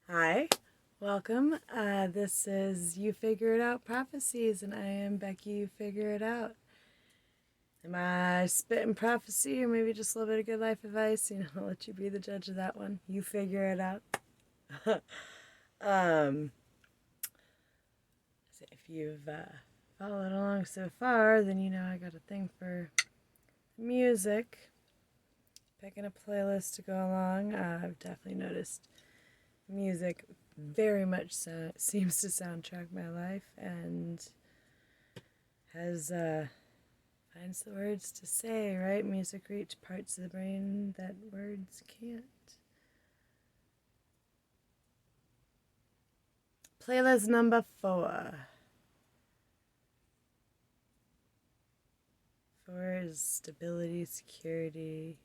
Hi, welcome. This is You Figure It Out Prophecies, and I am Becky. You Figure It Out. Am I spitting prophecy or maybe just a little bit of good life advice? I'll let you be the judge of that one. You figure it out. um, so if you've followed along so far, then you know I got a thing for music. Picking a playlist to go along. I've definitely noticed music very much seems to soundtrack my life and has finds the words to say, right? Music reach parts of the brain that words can't. Playlist number 4. 4 is stability, security.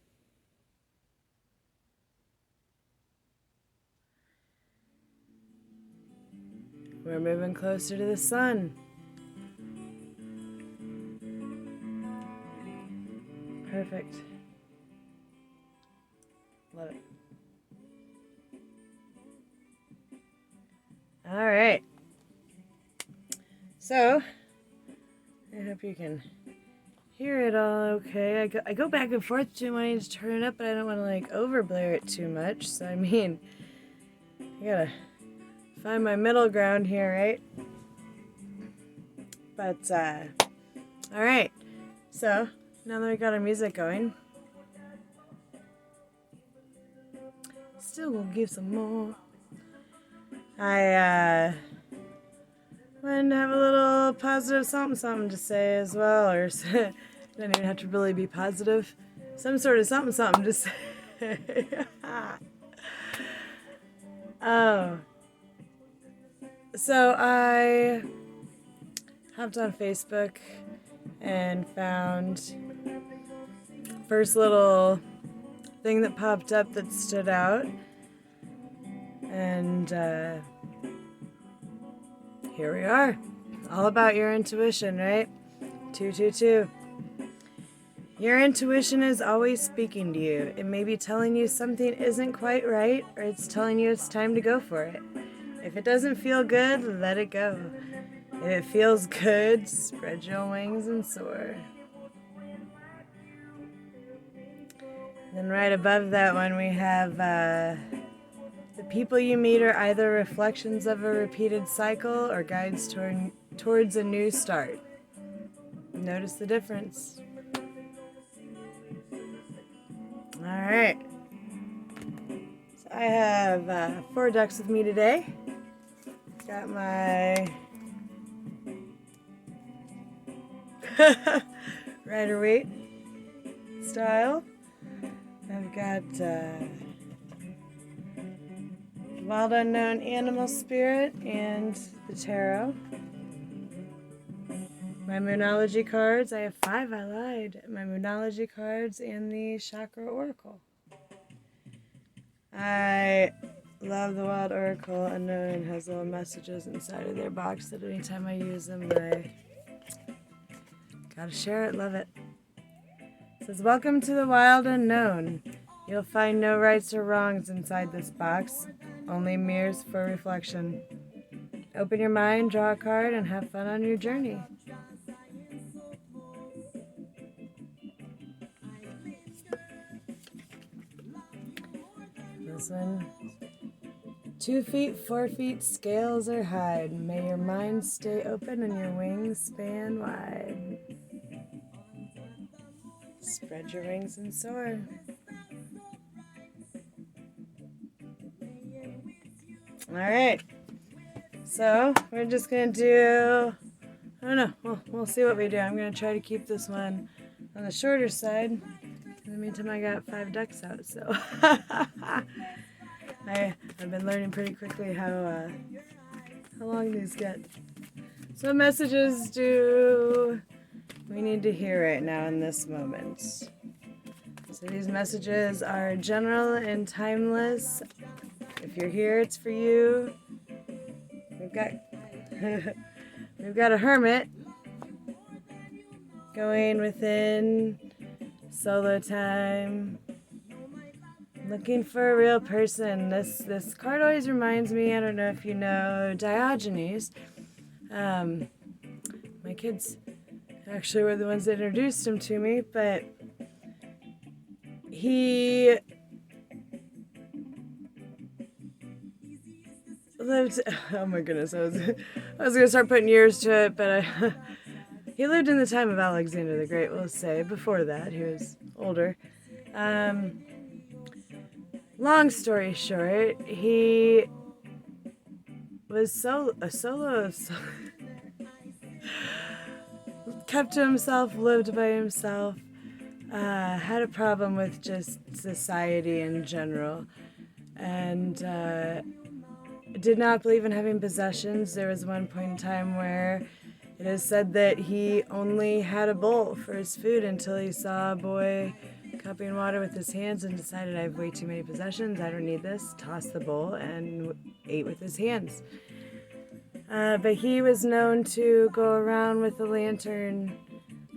We're moving closer to the sun. Perfect. Love it. All right. So, I hope you can hear it all okay. I go back and forth between wanting to turn it up, but I don't want to overblare it too much. So, I gotta find my middle ground here, right? But, all right. So, now that we got our music going, still gonna give some more. I wanted to have a little positive something to say as well, or don't even have to really be positive. Some sort of something to say. Oh. So I hopped on Facebook and found first little thing that popped up that stood out. And here we are. All about your intuition, right? 222. Your intuition is always speaking to you. It may be telling you something isn't quite right, or it's telling you it's time to go for it. If it doesn't feel good, let it go. If it feels good, spread your wings and soar. Then right above that one we have the people you meet are either reflections of a repeated cycle or guides towards a new start. Notice the difference. All right. So I have 4 ducks with me today. Got my Rider-Waite style. I've got Wild Unknown Animal Spirit and the Tarot. My Moonology cards, I have 5, I lied. My Moonology cards and the Chakra Oracle. I love the Wild Oracle Unknown. Has little messages inside of their box that anytime I use them, I gotta share it, love it. It says, welcome to the Wild Unknown. You'll find no rights or wrongs inside this box, only mirrors for reflection. Open your mind, draw a card, and have fun on your journey. This one. 2 feet, 4 feet, scales or hide. May your mind stay open and your wings span wide. Spread your wings and soar. All right. So we're just going to do, I don't know, we'll see what we do. I'm going to try to keep this one on the shorter side. In the meantime, I got 5 ducks out, so I've been learning pretty quickly how long these get. So what messages do we need to hear right now in this moment? So these messages are general and timeless. If you're here, it's for you. We've got a hermit going within solo time, Looking for a real person. This card always reminds me, I don't know if you know Diogenes. My kids actually were the ones that introduced him to me, but he lived, oh my goodness, I was gonna start putting years to it, but he lived in the time of Alexander the Great, we'll say. Before that, he was older. Long story short, he was a solo, kept to himself, lived by himself, had a problem with just society in general, and did not believe in having possessions. There was one point in time where it is said that he only had a bowl for his food until he saw a boy cupping water with his hands and decided, I have way too many possessions, I don't need this, tossed the bowl and ate with his hands. But he was known to go around with a lantern,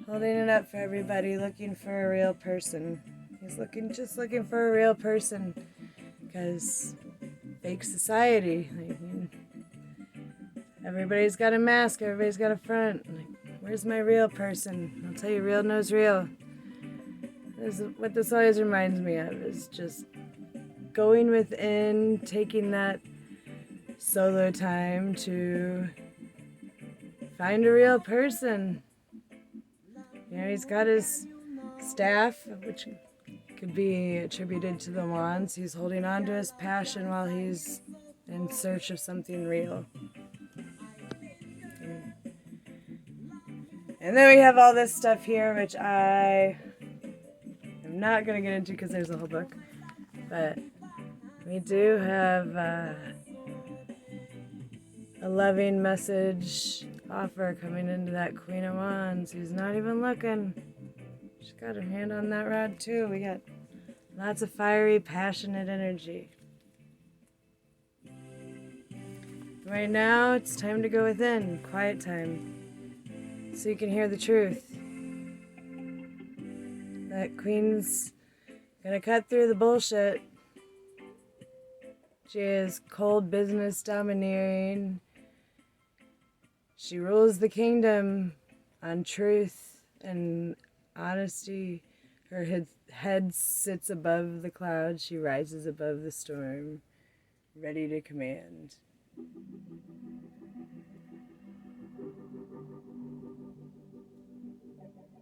holding it up for everybody, looking for a real person. He's just looking for a real person, because fake society. Like, everybody's got a mask, everybody's got a front. Like, where's my real person? I'll tell you, real knows real. This is what this always reminds me of, is just going within, taking that solo time to find a real person. You know, he's got his staff, which could be attributed to the wands. He's holding on to his passion while he's in search of something real. And then we have all this stuff here, which I am not going to get into because there's a whole book. But we do have a loving message offer coming into that Queen of Wands, who's not even looking. She's got her hand on that rod too. We got lots of fiery, passionate energy. Right now, it's time to go within, quiet time, so you can hear the truth. That Queen's gonna cut through the bullshit. She is cold business domineering. She rules the kingdom on truth and honesty. Her head sits above the clouds. She rises above the storm, ready to command.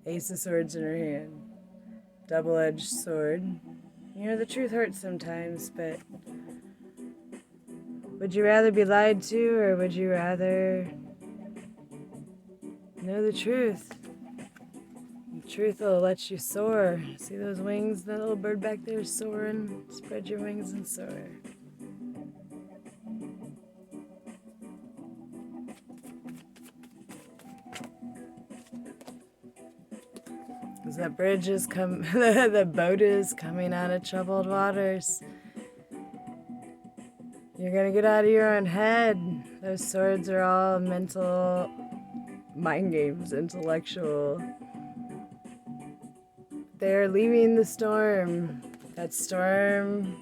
Ace of Swords in her hand. Double-edged sword. You know, the truth hurts sometimes, but would you rather be lied to, or would you rather know the truth? The truth will let you soar. See those wings? That little bird back there soaring? Spread your wings and soar. As that bridge is the boat is coming out of troubled waters. You're gonna get out of your own head. Those swords are all mental mind games, intellectual. They're leaving the storm. That storm.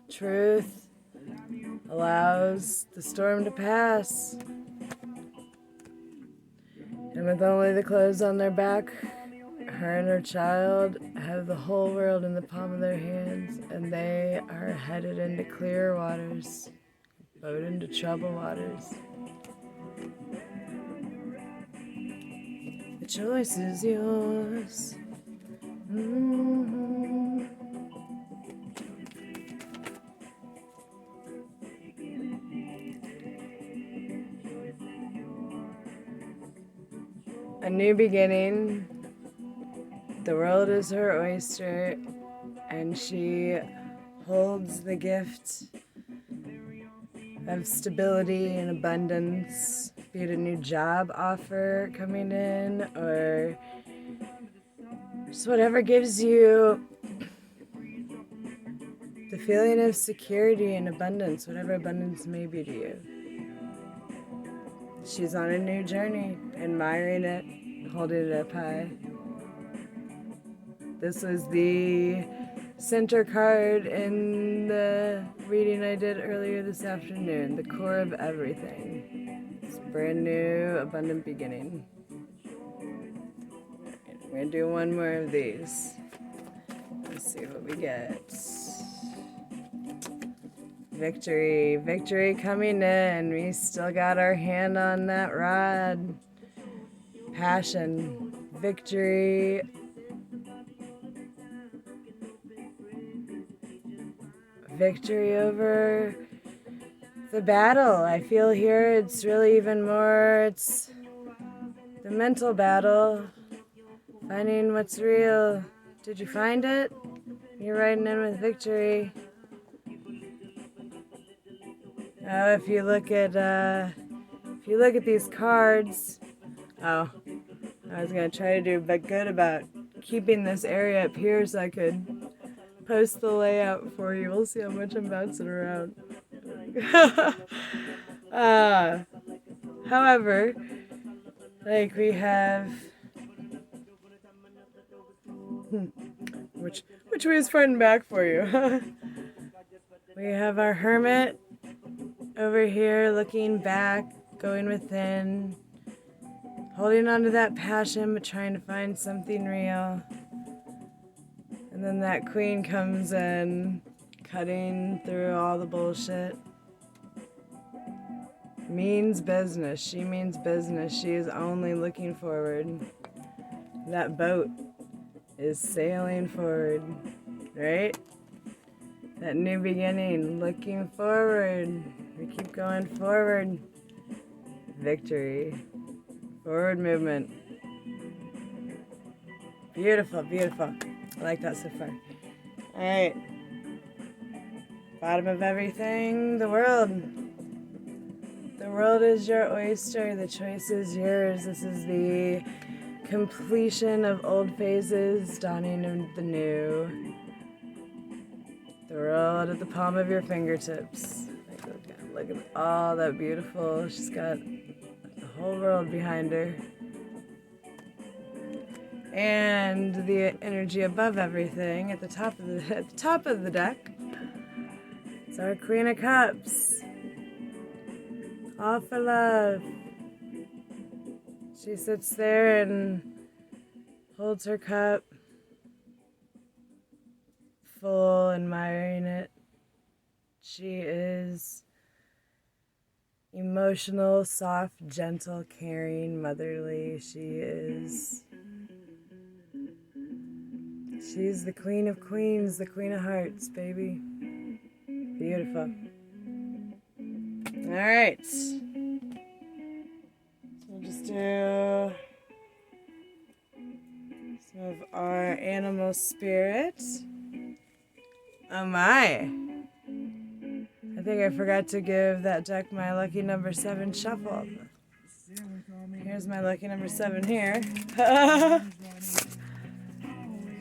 Truth allows the storm to pass. And with only the clothes on their back, her and her child have the whole world in the palm of their hands, and they are headed into clear waters, boat into troubled waters. The choice is yours. Mm-hmm. A new beginning. The world is her oyster, and she holds the gift of stability and abundance, be it a new job offer coming in, or just whatever gives you the feeling of security and abundance, whatever abundance may be to you. She's on a new journey, admiring it, holding it up high. This was the center card in the reading I did earlier this afternoon. The core of everything. It's a brand new, abundant beginning. We're going to do one more of these. Let's see what we get. Victory. Victory coming in. We still got our hand on that rod. Passion. Victory. Victory over the battle. I feel here it's really even more, it's the mental battle. Finding what's real. Did you find it? You're riding in with victory. Oh, if you look at these cards, I was gonna try to do good about keeping this area up here so I could post the layout for you. We'll see how much I'm bouncing around. However, like we have, which way is front and back for you? We have our hermit over here looking back, going within, holding on to that passion but trying to find something real. And then that queen comes in, cutting through all the bullshit. Means business. She means business. She is only looking forward. That boat is sailing forward, right? That new beginning, looking forward. We keep going forward. Victory. Forward movement. Beautiful, beautiful. I like that so far. Alright. Bottom of everything, the world. The world is your oyster. The choice is yours. This is the completion of old phases, dawning of the new. The world at the palm of your fingertips. Look at all that beautiful. She's got the whole world behind her. And the energy above everything at the top of the deck. It's our Queen of Cups. All for love. She sits there and holds her cup, full, admiring it. She is emotional, soft, gentle, caring, motherly. She's the queen of queens, the queen of hearts, baby. Beautiful. All right. So we'll just do some of our animal spirits. Oh my. I think I forgot to give that deck my lucky number 7 shuffle. Here's my lucky number 7 here.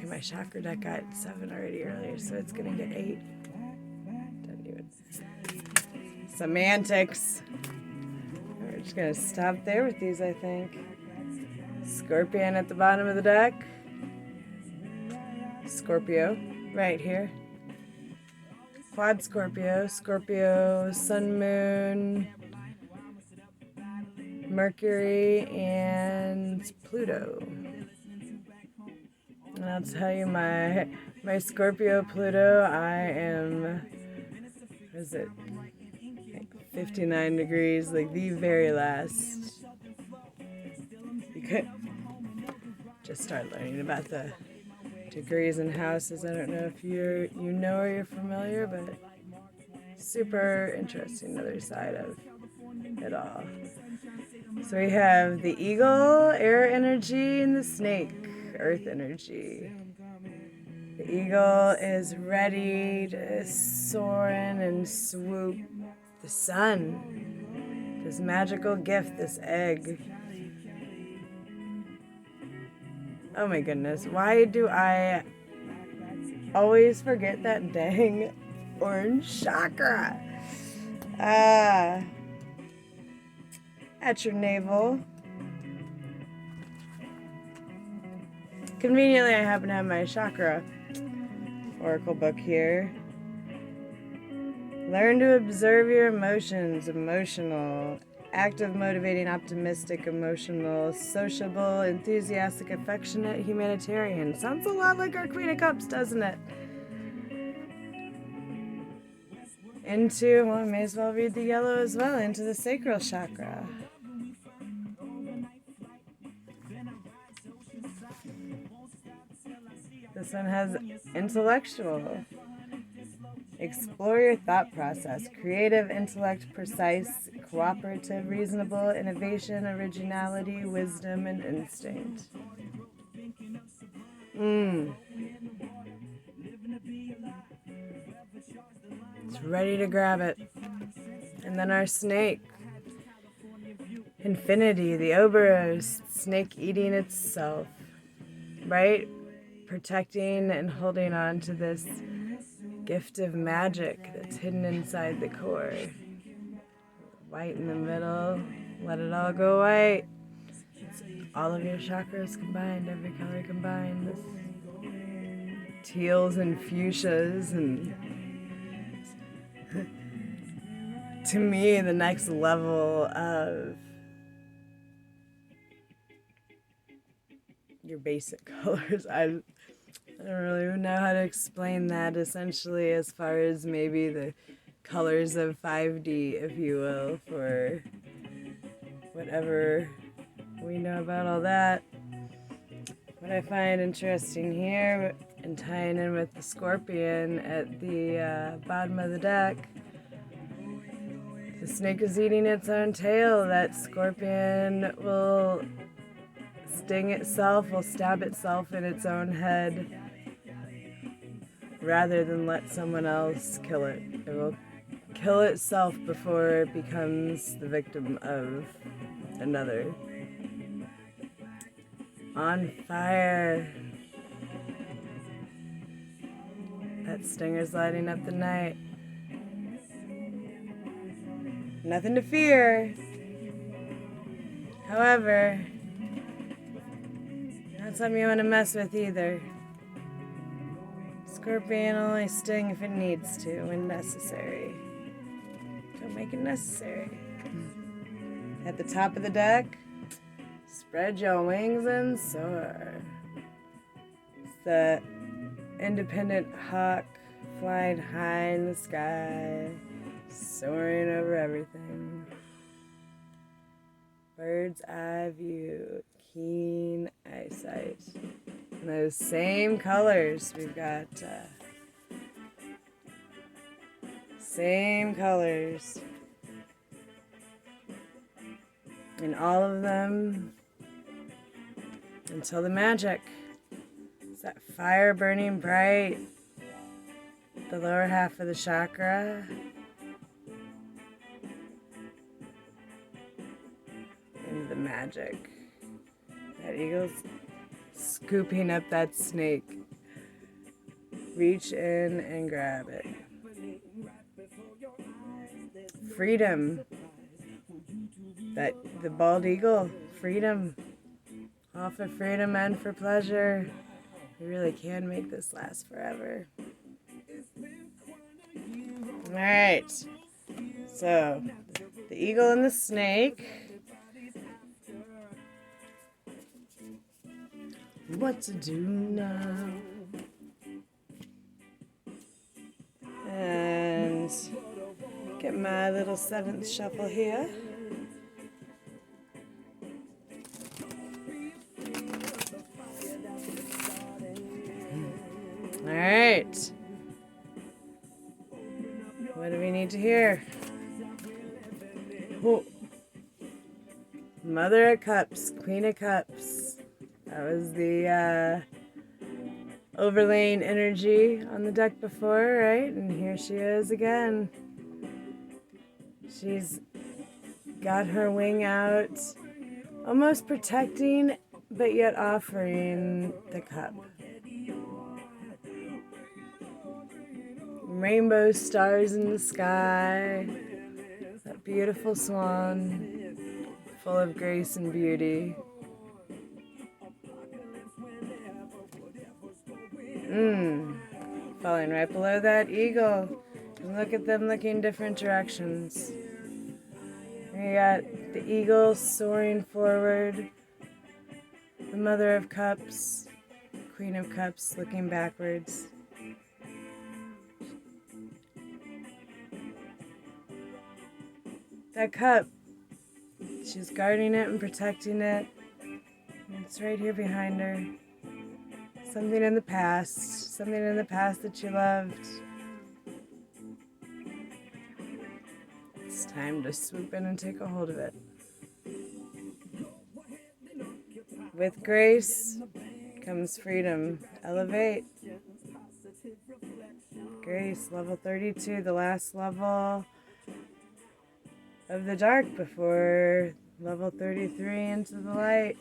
My chakra deck got 7 already earlier, so it's gonna get 8. Doesn't even. Semantics. We're just gonna stop there with these, I think. Scorpion at the bottom of the deck. Scorpio, right here. Quad Scorpio, Scorpio, Sun, Moon, Mercury, and Pluto. And I'll tell you, my Scorpio Pluto, I am, what is it, like 59 degrees, like the very last. You could just start learning about the degrees and houses. I don't know if you know or you're familiar, but super interesting other side of it all. So we have the eagle, air energy, and the snake, earth energy. The eagle is ready to soar in and swoop the sun, this magical gift, this egg. Oh my goodness, why do I always forget that dang orange chakra? At your navel. conveniently, I happen to have my chakra oracle book here. Learn to observe your emotions. Emotional, active, motivating, optimistic, emotional, sociable, enthusiastic, affectionate, humanitarian. Sounds a lot like our Queen of Cups, doesn't it? Into, well, I may as well read the yellow as well, into the sacral chakra. This one has intellectual. Explore your thought process. Creative, intellect, precise, cooperative, reasonable, innovation, originality, wisdom, and instinct. It's ready to grab it. And then our snake. Infinity, the Ouroboros, snake eating itself. Right? Protecting and holding on to this gift of magic that's hidden inside the core. White in the middle. Let it all go white. It's all of your chakras combined, every color combined. This teals and fuchsias, and to me, the next level of your basic colors. I don't really know how to explain that, essentially, as far as maybe the colors of 5D, if you will, for whatever we know about all that. What I find interesting here, and tying in with the scorpion at the bottom of the deck, the snake is eating its own tail. That scorpion will sting itself, will stab itself in its own head rather than let someone else kill it. It will kill itself before it becomes the victim of another. On fire. That stinger's lighting up the night. Nothing to fear. However, not something you want to mess with either. Scorpion will only sting if it needs to when necessary. Don't make it necessary. At the top of the deck, spread your wings and soar. It's the independent hawk flying high in the sky, soaring over everything. Bird's eye view, keen eyesight. And those same colors, we've got same colors. And all of them until the magic. It's that fire burning bright, the lower half of the chakra. And the magic. That eagle's scooping up that snake. Reach in and grab it. Freedom. That the bald eagle, freedom. All for freedom and for pleasure. We really can make this last forever. Alright. So, the eagle and the snake. What to do now? And get my little 7th shuffle here. Alright. What do we need to hear? Oh. Mother of Cups, Queen of Cups. That was the overlaying energy on the deck before, right? And here she is again. She's got her wing out, almost protecting, but yet offering the cup. Rainbow stars in the sky. That beautiful swan, full of grace and beauty. Falling right below that eagle. And look at them looking different directions. We got the eagle soaring forward. The Mother of Cups, Queen of Cups looking backwards. That cup, she's guarding it and protecting it. It's right here behind her. Something in the past that you loved. It's time to swoop in and take a hold of it. With grace comes freedom. Elevate. Grace, level 32, the last level of the dark before level 33 into the light.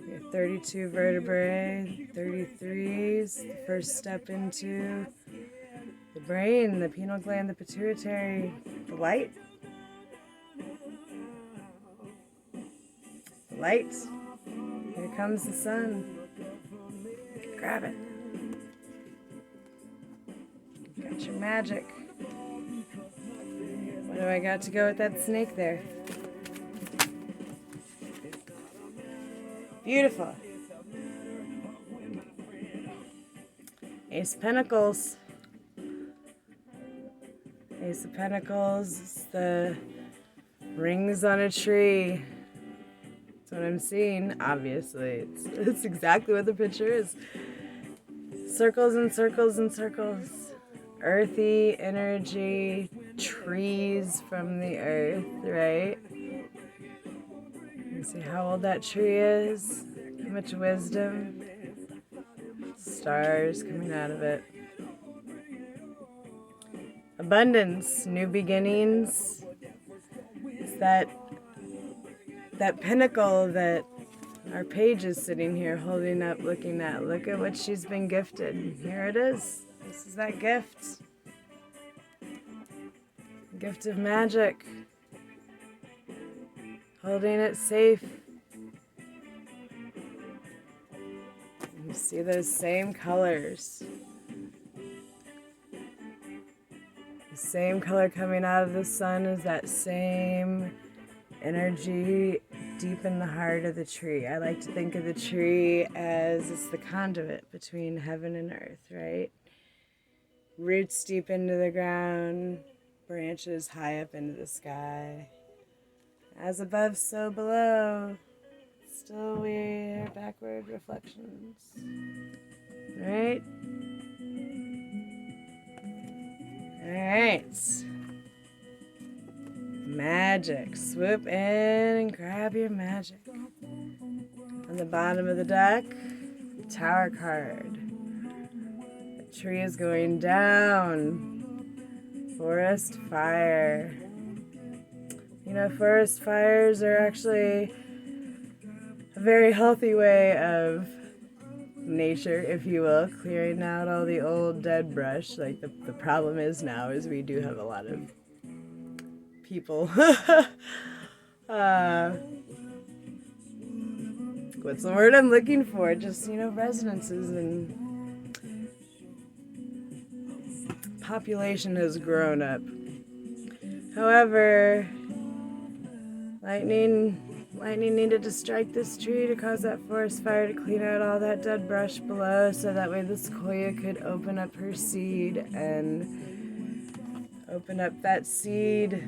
Your 32 vertebrae, 33s, the first step into the brain, the pineal gland, the pituitary, the light. The light. Here comes the sun. Grab it. Got your magic. What do I got to go with that snake there? Beautiful. Ace of Pentacles. Ace of Pentacles is the rings on a tree. That's what I'm seeing, obviously. It's exactly what the picture is. Circles and circles and circles. Earthy energy, trees from the earth, right? You see how old that tree is? How much wisdom. Stars coming out of it. Abundance, new beginnings. It's that pinnacle that our page is sitting here holding up, looking at. Look at what she's been gifted. Here it is. This is that gift. Gift of magic. Holding it safe. You see those same colors. The same color coming out of the sun is that same energy deep in the heart of the tree. I like to think of the tree as it's the conduit between heaven and earth, right? Roots deep into the ground, branches high up into the sky. As above, so below. Still we're backward reflections. Right? Alright. Magic. Swoop in and grab your magic. On the bottom of the deck, Tower card. The tree is going down. Forest fire. You know, forest fires are actually a very healthy way of nature, if you will, clearing out all the old dead brush. Like the problem is now is we do have a lot of people what's the word I'm looking for? Just, you know, residences and population has grown up. However, lightning needed to strike this tree to cause that forest fire to clean out all that dead brush below, so that way the sequoia could open up her seed and open up that seed.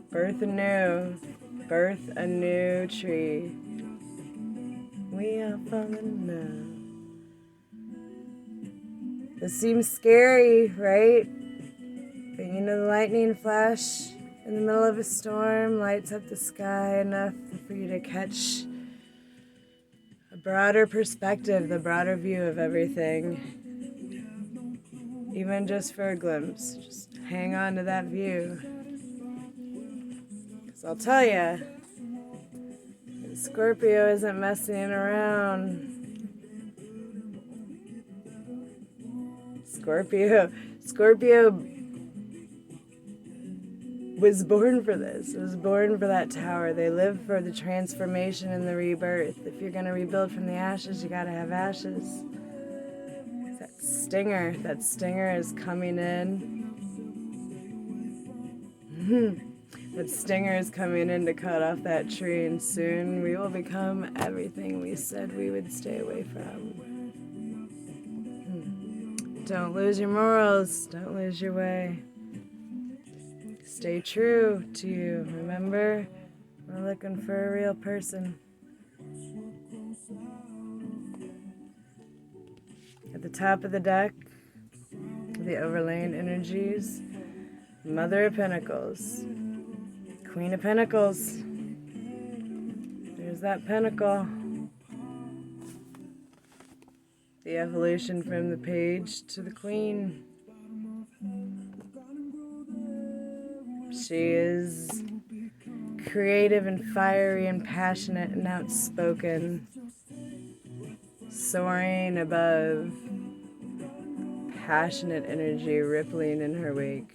Birth a new tree. We are falling in love. This seems scary, right? But you know, the lightning flash in the middle of a storm lights up the sky enough for you to catch a broader perspective, the broader view of everything. Even just for a glimpse. Just hang on to that view. Because I'll tell you, Scorpio isn't messing around. Scorpio was born for this. It was born for that tower. They live for the transformation and the rebirth. If you're going to rebuild from the ashes, you got to have ashes. That stinger is coming in. That stinger is coming in to cut off that tree, and soon we will become everything we said we would stay away from. Don't lose your morals. Don't lose your way. Stay true to you. Remember, we're looking for a real person. At the top of the deck, the overlaying energies, Mother of Pentacles, Queen of Pentacles. There's that pentacle. The evolution from the page to the queen. She is creative and fiery and passionate and outspoken, soaring above, passionate energy rippling in her wake.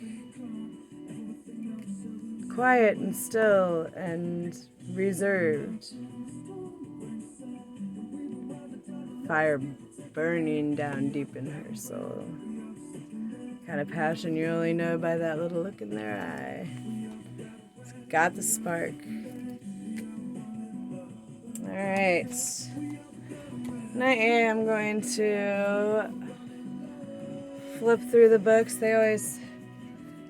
Quiet and still and reserved. Fire burning down deep in her soul. Kind of passion you only know by that little look in their eye. It's got the spark. Alright. And I am going to flip through the books. They always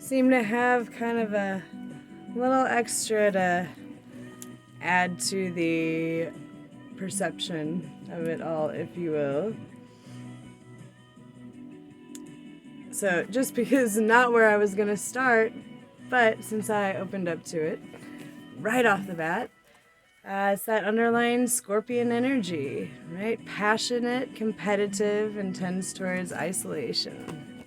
seem to have kind of a little extra to add to the perception of it all, if you will. So just because not where I was going to start, but since I opened up to it right off the bat, it's that underlying Scorpion energy, right? Passionate, competitive, and tends towards isolation.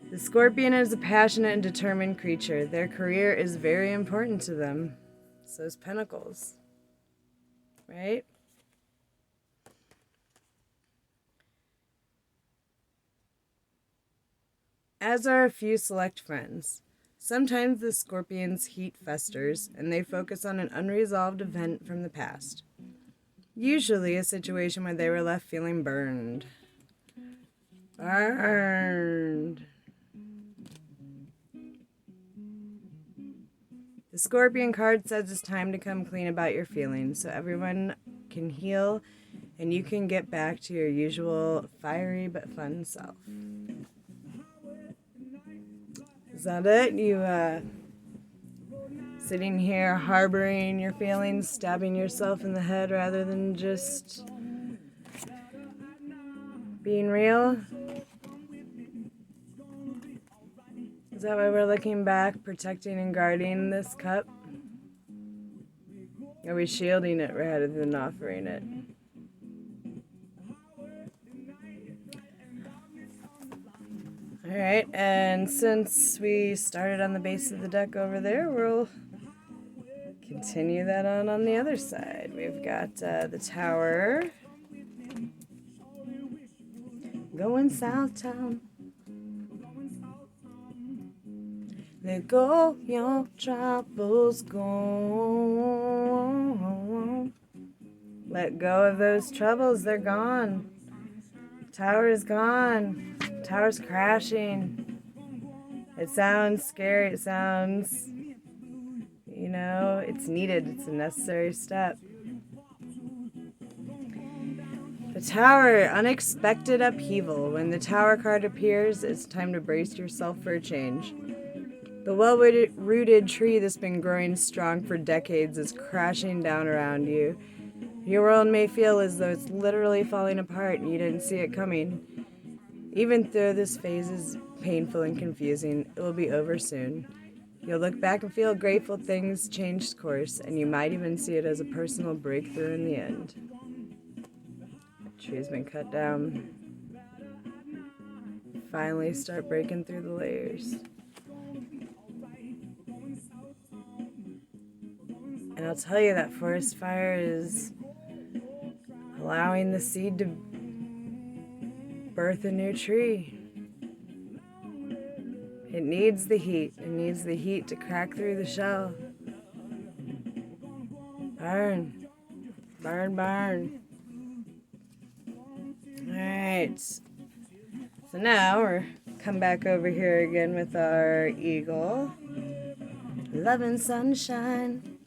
The Scorpion is a passionate and determined creature. Their career is very important to them. So is Pentacles, right? As are a few select friends. Sometimes the Scorpion's heat festers, and they focus on an unresolved event from the past. Usually a situation where they were left feeling burned. Burned. The Scorpion card says it's time to come clean about your feelings, so everyone can heal, and you can get back to your usual fiery but fun self. Is that it? You sitting here harboring your feelings, stabbing yourself in the head rather than just being real? Is that why we're looking back, protecting and guarding this cup? Are we shielding it rather than offering it? Alright, and since we started on the base of the deck over there, we'll continue that on the other side. We've got the Tower. Going south town. Let go your troubles go. Let go of those troubles, they're gone. Tower is gone. Tower's crashing. It sounds scary. It sounds, it's needed. It's a necessary step. The Tower, unexpected upheaval. When the Tower card appears, it's time to brace yourself for a change. The well-rooted tree that's been growing strong for decades is crashing down around you. Your world may feel as though it's literally falling apart and you didn't see it coming. Even though this phase is painful and confusing, it will be over soon. You'll look back and feel grateful things changed course, and you might even see it as a personal breakthrough in the end. The tree's been cut down. Finally start breaking through the layers. And I'll tell you, that forest fire is allowing the seed to birth a new tree. It needs the heat. It needs the heat to crack through the shell. Burn. Burn, burn. Alright. So now we're come back over here again with our eagle. Love and sunshine.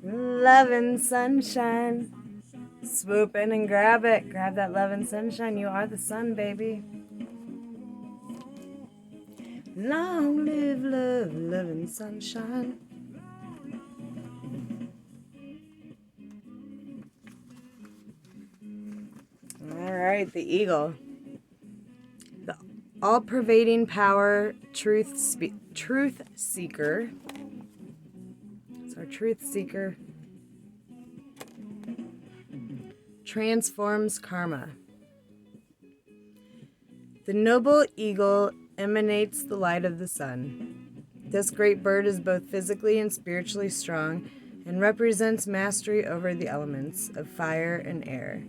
Love and sunshine. Swoop in and grab it. Grab that love and sunshine. You are the sun, baby. Long live love, love and sunshine. All right, the eagle. The all-pervading power, truth seeker. It's our truth seeker. Transforms karma. The noble eagle emanates the light of the sun. This great bird is both physically and spiritually strong and represents mastery over the elements of fire and air.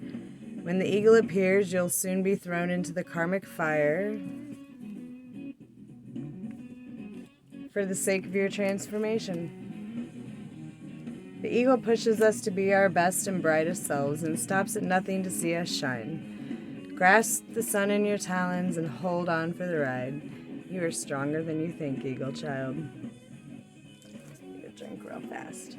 When the eagle appears, you'll soon be thrown into the karmic fire for the sake of your transformation. The eagle pushes us to be our best and brightest selves and stops at nothing to see us shine. Grasp the sun in your talons and hold on for the ride. You are stronger than you think, eagle child. Need a drink real fast.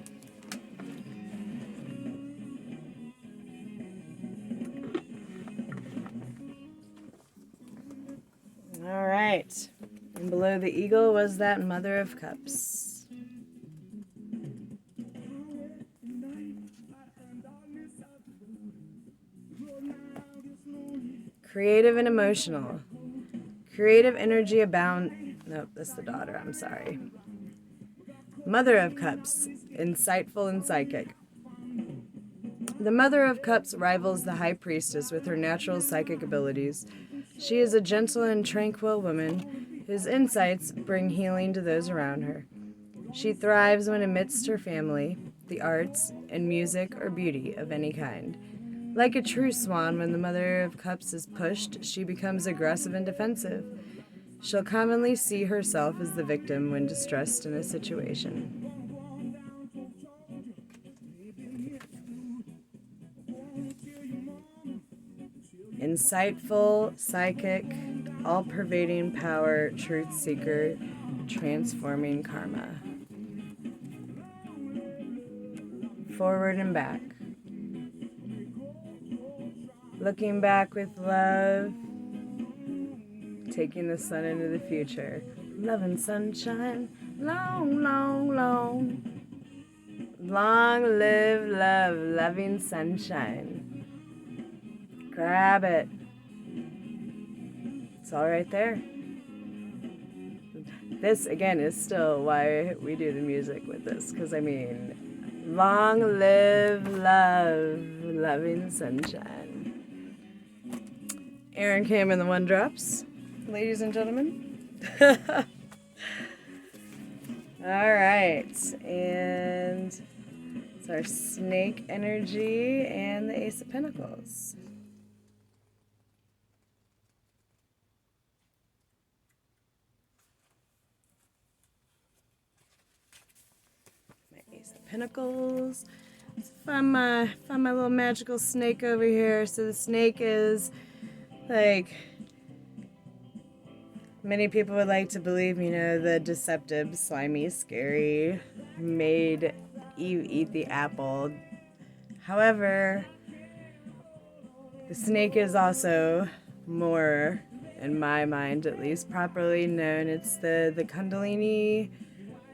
All right. And below the eagle was that Mother of Cups. Creative and emotional. Creative energy abound. Nope, that's the daughter. I'm sorry. Mother of Cups. Insightful and psychic. The Mother of Cups rivals the High Priestess with her natural psychic abilities. She is a gentle and tranquil woman whose insights bring healing to those around her. She thrives when amidst her family, the arts, and music or beauty of any kind. Like a true swan, when the Mother of Cups is pushed, she becomes aggressive and defensive. She'll commonly see herself as the victim when distressed in a situation. Insightful, psychic, all-pervading power, truth seeker, transforming karma. Forward and back. Looking back with love. Taking the sun into the future. Love and sunshine. Long, long, long. Long live love, loving sunshine. Grab it. It's all right there. This, again, is still why we do the music with this. Because, I mean, long live love, loving sunshine. Aaron Cam and the One Drops, ladies and gentlemen. All right. And it's our snake energy and the Ace of Pentacles. Pentacles. Let's find my little magical snake over here. So the snake is like, many people would like to believe, you know, the deceptive, slimy, scary, made you eat the apple. However, the snake is also more, in my mind at least, properly known. It's the Kundalini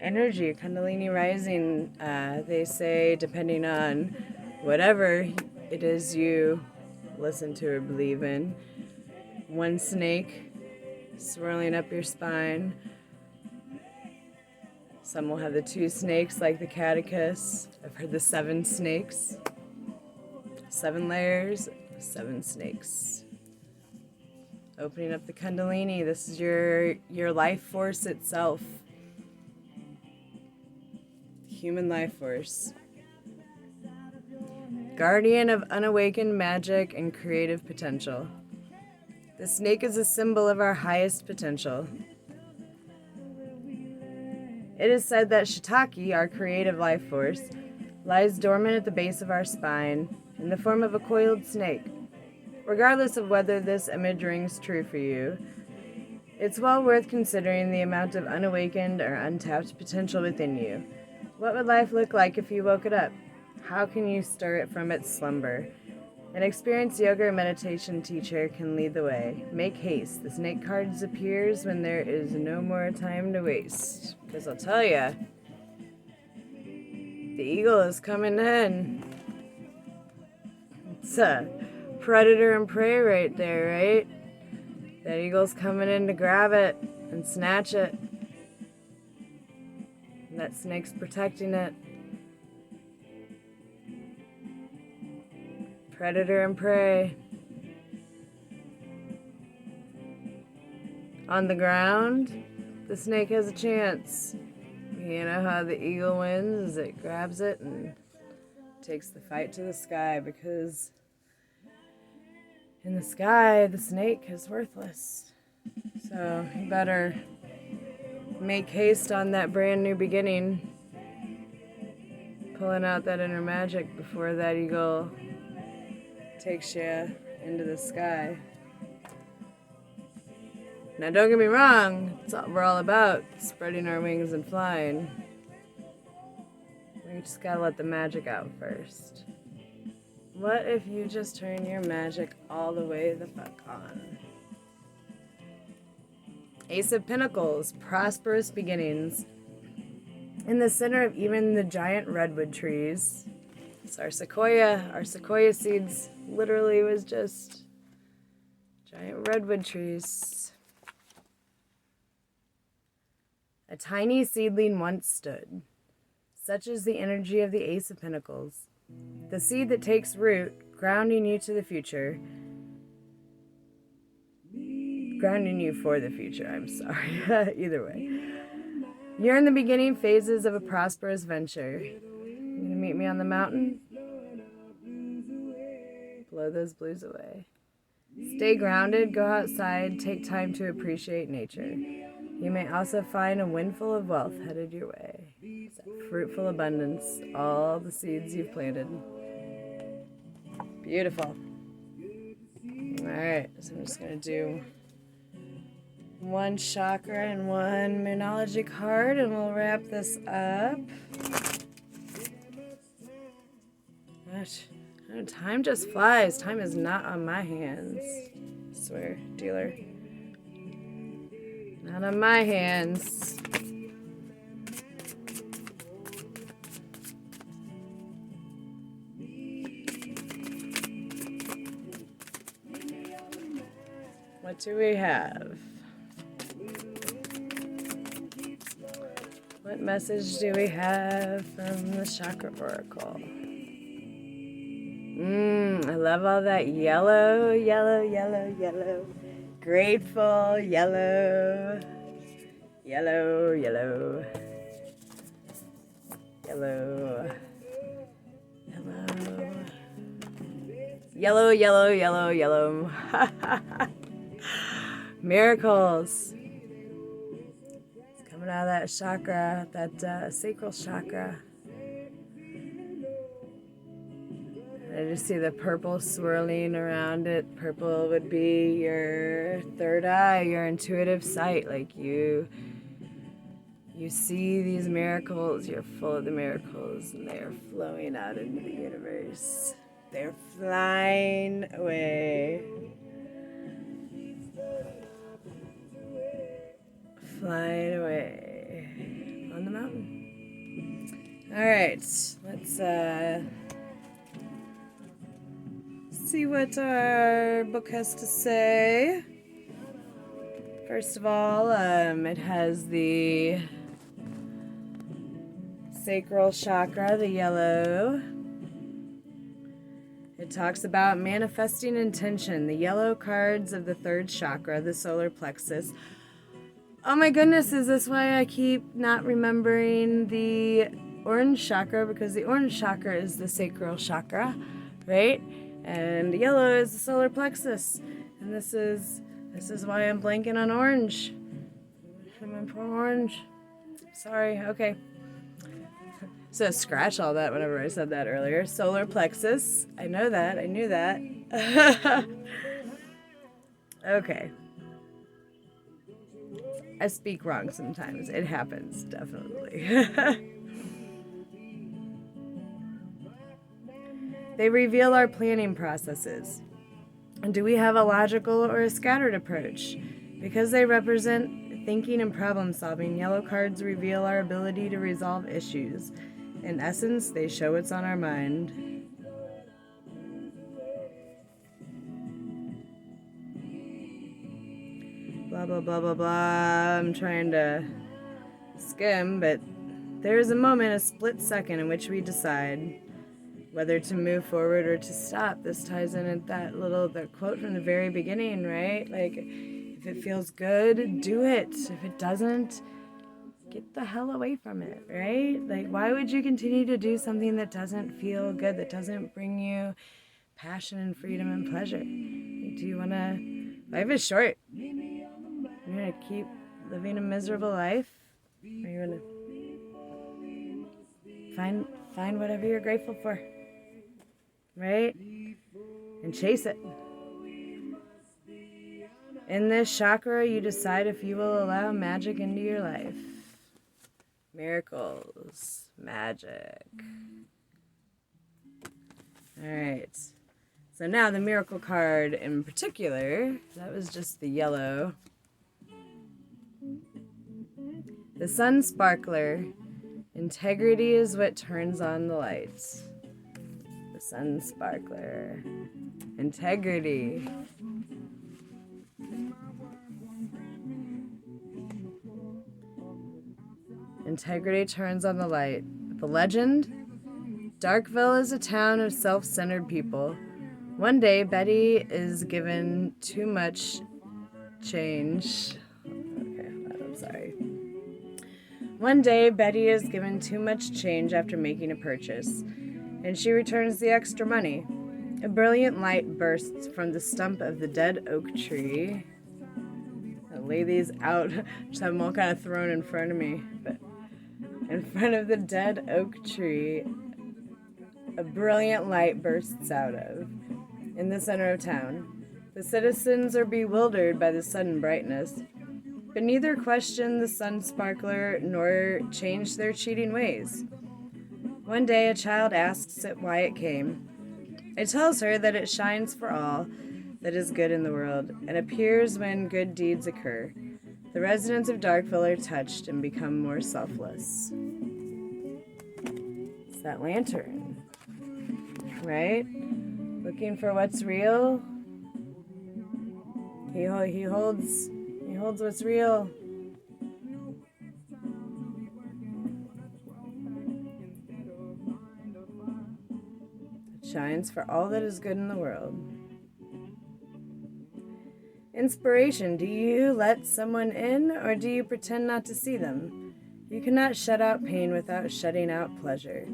energy, Kundalini rising. They say, depending on whatever it is you listen to or believe in, one snake swirling up your spine. Some will have the two snakes like the caduceus. I've heard the 7 snakes. 7 layers, 7 snakes. Opening up the Kundalini. This is your life force itself. Human life force. Guardian of unawakened magic and creative potential. The snake is a symbol of our highest potential. It is said that shiitake, our creative life force, lies dormant at the base of our spine in the form of a coiled snake. Regardless of whether this image rings true for you, it's well worth considering the amount of unawakened or untapped potential within you. What would life look like if you woke it up? How can you stir it from its slumber? An experienced yoga or meditation teacher can lead the way. Make haste. The snake card disappears when there is no more time to waste. Because I'll tell you, the eagle is coming in. It's a predator and prey right there, right? That eagle's coming in to grab it and snatch it. And that snake's protecting it. Predator and prey. On the ground, the snake has a chance. You know how the eagle wins is it grabs it and takes the fight to the sky, because in the sky, the snake is worthless. So you better make haste on that brand new beginning, pulling out that inner magic before that eagle takes you into the sky. Now don't get me wrong, it's all we're all about, spreading our wings and flying. We just gotta let the magic out first. What if you just turn your magic all the way the fuck on? Ace of Pentacles, prosperous beginnings. In the center of even the giant redwood trees, it's our sequoia. Our sequoia seeds literally was just giant redwood trees. A tiny seedling once stood. Such is the energy of the Ace of Pentacles. The seed that takes root, grounding you to the future. Grounding you for the future, I'm sorry. Either way. You're in the beginning phases of a prosperous venture. You gonna meet me on the mountain? Blow those blues away. Stay grounded, go outside, take time to appreciate nature. You may also find a windfall of wealth headed your way. Fruitful abundance, all the seeds you've planted. Beautiful. Alright, so I'm just going to do one chakra and one Moonology card, and we'll wrap this up. Gosh, time just flies. Time is not on my hands. I swear, dealer. Not on my hands. What do we have? What message do we have from the Chakra Oracle? I love all that yellow, yellow, yellow, yellow. Grateful, yellow. Yellow, yellow. Yellow. Yellow. Yellow, yellow, yellow, yellow. Miracles. It's coming out of that chakra, that sacral chakra. I just see the purple swirling around it. Purple would be your third eye, your intuitive sight. Like you see these miracles, you're full of the miracles, and they're flowing out into the universe. They're flying away. Flying away on the mountain. All right, let's see what our book has to say. First of all, it has the sacral chakra, the yellow. It talks about manifesting intention, the yellow cards of the third chakra, the solar plexus. Oh my goodness, is this why I keep not remembering the orange chakra? Because the orange chakra is the sacral chakra, right? And yellow is the solar plexus. And this is why I'm blanking on orange. I'm for orange. Sorry. Okay. So scratch all that whenever I said that earlier. Solar plexus. I know that. I knew that. Okay. I speak wrong sometimes. It happens, definitely. They reveal our planning processes. Do we have a logical or a scattered approach? Because they represent thinking and problem solving, yellow cards reveal our ability to resolve issues. In essence, they show what's on our mind. Blah, blah, blah, blah, blah. I'm trying to skim, but there is a moment, a split second, in which we decide whether to move forward or to stop. This ties in at that quote from the very beginning, right? Like, if it feels good, do it. If it doesn't, get the hell away from it, right? Like, why would you continue to do something that doesn't feel good, that doesn't bring you passion and freedom and pleasure? Like, do you want to... Life is short. You're going to keep living a miserable life? Or you're going to find whatever you're grateful for, right? And chase it. In this chakra, you decide if you will allow magic into your life. Miracles, magic. All right. So now the miracle card in particular, that was just the yellow. The sun sparkler. Integrity is what turns on the lights. The sun sparkler. Integrity. Integrity turns on the light. The legend? Darkville is a town of self-centered people. One day, Betty is given too much change. Okay, I'm sorry. One day, Betty is given too much change after making a purchase, and she returns the extra money. A brilliant light bursts from the stump of the dead oak tree. I'll lay these out, just have them all kind of thrown in front of me, but in front of the dead oak tree, a brilliant light bursts out of, in the center of town. The citizens are bewildered by the sudden brightness, but neither question the sun sparkler nor change their cheating ways. One day a child asks it why it came. It tells her that it shines for all that is good in the world and appears when good deeds occur. The residents of Darkville are touched and become more selfless. It's that lantern, right? Looking for what's real. He holds what's real. It shines for all that is good in the world. Inspiration. Do you let someone in, or do you pretend not to see them? You cannot shut out pain without shutting out pleasure.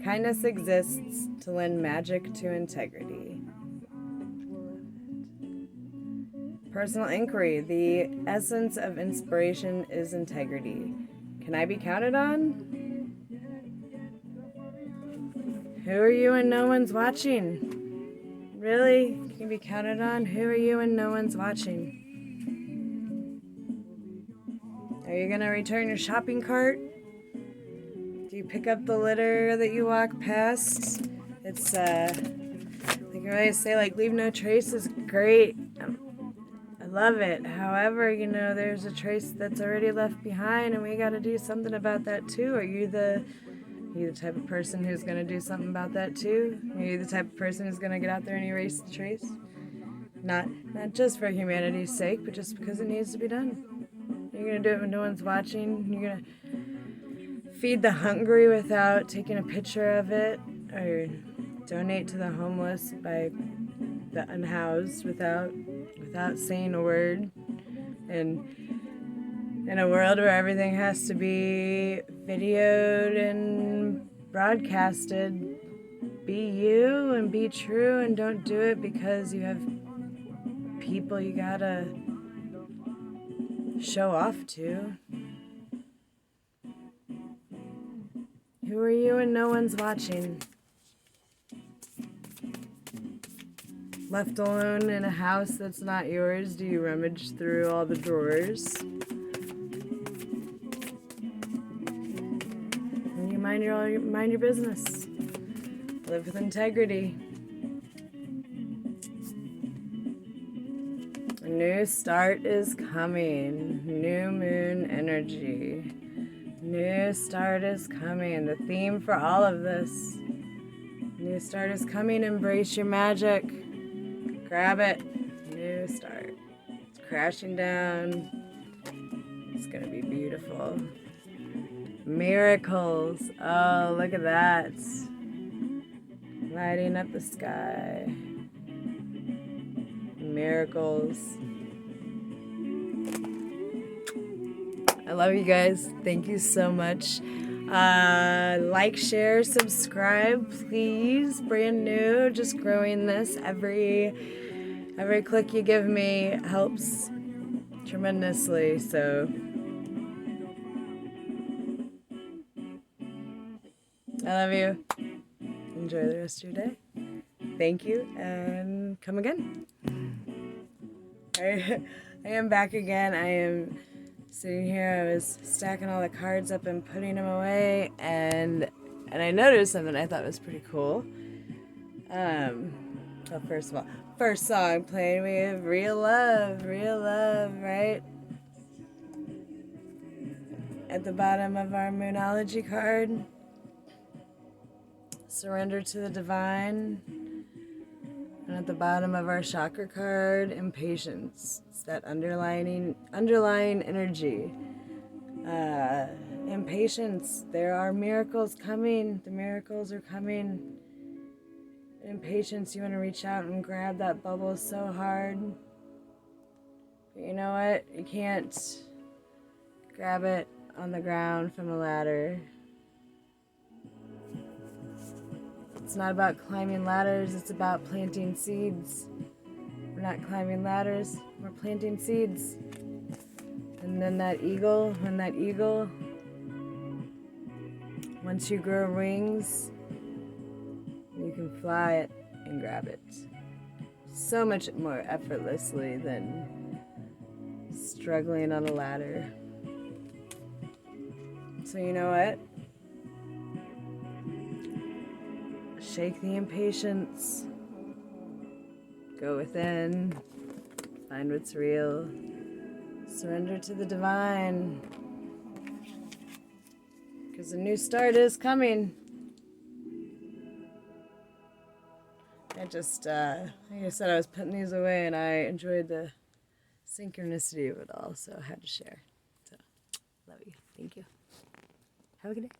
Kindness exists to lend magic to integrity. Personal inquiry. The essence of inspiration is integrity. Can I be counted on? Who are you when no one's watching? Really? Can you be counted on? Who are you when no one's watching? Are you going to return your shopping cart? Do you pick up the litter that you walk past? It's, like I always say, like, leave no trace is great. I love it. However, there's a trace that's already left behind, and we got to do something about that too. Are you the type of person who's going to do something about that too? Are you the type of person who's going to get out there and erase the trace? Not just for humanity's sake, but just because it needs to be done. You're going to do it when no one's watching. You're going to feed the hungry without taking a picture of it, or donate to the homeless by the unhoused without saying a word. And in a world where everything has to be videoed and broadcasted, be you and be true, and don't do it because you have people you gotta show off to. Who are you when no one's watching? Left alone in a house that's not yours, do you rummage through all the drawers? And you mind your business. Live with integrity. A new start is coming. New moon energy. New start is coming. The theme for all of this. New start is coming. Embrace your magic. Grab it. New start. It's crashing down. It's gonna be beautiful. Miracles. Oh, look at that. Lighting up the sky. Miracles. I love you guys. Thank you so much. Like, share, subscribe, please. Brand new. Just growing this. Every click you give me helps tremendously. So I love you. Enjoy the rest of your day. Thank you, and come again. I am back again. I am sitting here. I was stacking all the cards up and putting them away, and I noticed something I thought was pretty cool. Well, first of all, first song playing, we have Real Love, right? At the bottom of our Moonology card, Surrender to the Divine. And at the bottom of our chakra card, Impatience. It's that underlying energy. Impatience. There are miracles coming. The miracles are coming. Impatience, you want to reach out and grab that bubble so hard. But you know what? You can't grab it on the ground from a ladder. It's not about climbing ladders, it's about planting seeds. We're not climbing ladders, we're planting seeds. And then when that eagle, once you grow wings, you can fly it and grab it. So much more effortlessly than struggling on a ladder. So you know what? Shake the impatience. Go within. Find what's real. Surrender to the divine. Because a new start is coming. I just, like I said, I was putting these away and I enjoyed the synchronicity of it all, so I had to share. So, love you. Thank you. Have a good day.